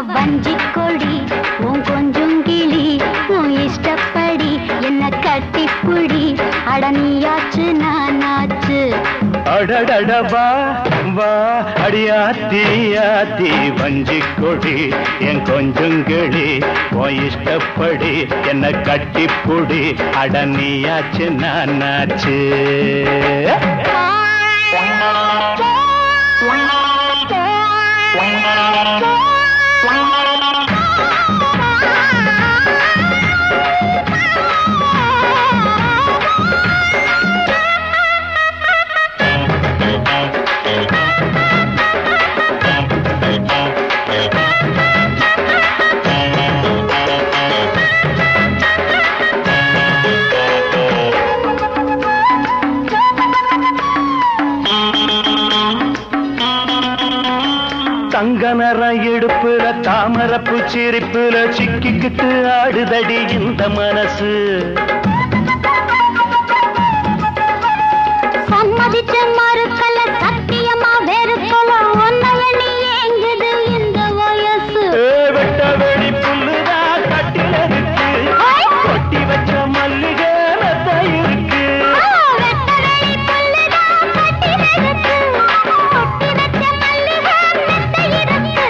வஞ்சி கொடி உன் கொஞ்சம் கிளி உன் இஷ்டப்படி என்ன கட்டிப்புடி அடனியாச்சு நானாச்சு அடடடவா வா அடியாத்தி ஆத்தி வஞ்சி கொடி என் கொஞ்சம் கிளி உன் இஷ்டப்படி என்ன கட்டிப்புடி அடனியாச்சு நானாச்சு தங்க நிறம் இடுப்புல தாமரப்பு சிரிப்புல சிக்கிக்கிட்டு ஆடுதடி இந்த மனசு சம்மதிச்ச மறுக்கல சத்தியமா வெறுக்கல ஒன்ன எண்ணி ஏங்குது இந்த வயசு வெட்ட வெளி புல்லுதா கட்டில இருக்கு கொட்டி வச்ச மல்லிகை ரத்த இருக்கு வெட்ட வெளி புல்லுதா கட்டில இருக்கு கொட்டி வச்ச மல்லிகை ரத்த இருக்கு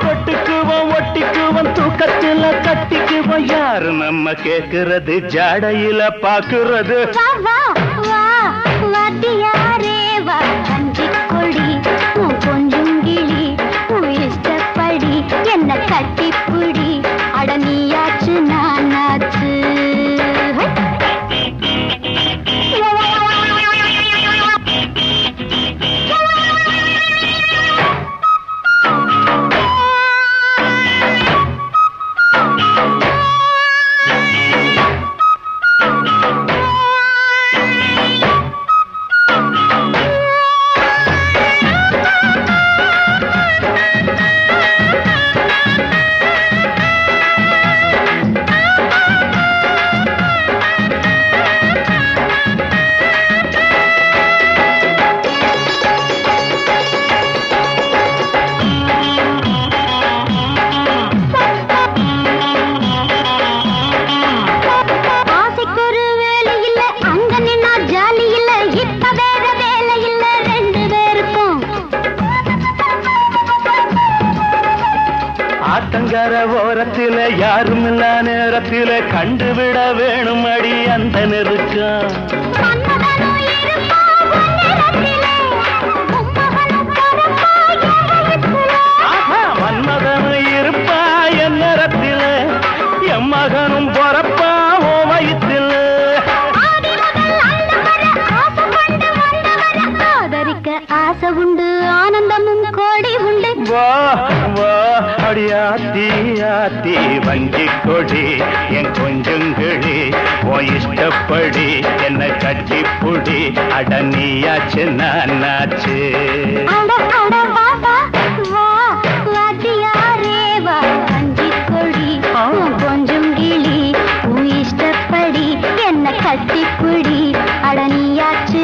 கொட்டுக்குவோம் ஒட்டிக்குவோம் தூக்கத்துல கட்டிக்குவோம் யாரு நம்ம கேக்குறது ஜாடையில பாக்குறது வா வா வாத்தியாரே வா வஞ்சி கொடி உன் கொஞ்சம் கிளி உன் இஷ்டப்படி என்ன கட்டிப்புடி அடனியாச்சு நானாச்சு ஆத்தங்கர ஓரத்தில யாருமில்ல நேரத்தில கண்டுவிட வேணும் அடி அந்த நெருக்கம் மன்மதனும் இருப்பா என் நேரத்தில என் மகனும் பொறப்பா ஓ வயிற்றில் ஆசை உண்டு ஆனந்தமும் கோடி உண்டு வா வா அடியாத்தி ஆத்தி வஞ்சி கொடி என் கொஞ்சங்கிளி ஓ இஷ்டப்படி என்ன கட்டிப்புடி அடனியாச்சு நானாச்சு அட அட வா வா வா வாத்தியாரே வா வஞ்சி கொடி கொஞ்சம் கிளி உன் இஷ்டப்படி என்ன கட்டிப்புடி அடனியாச்சு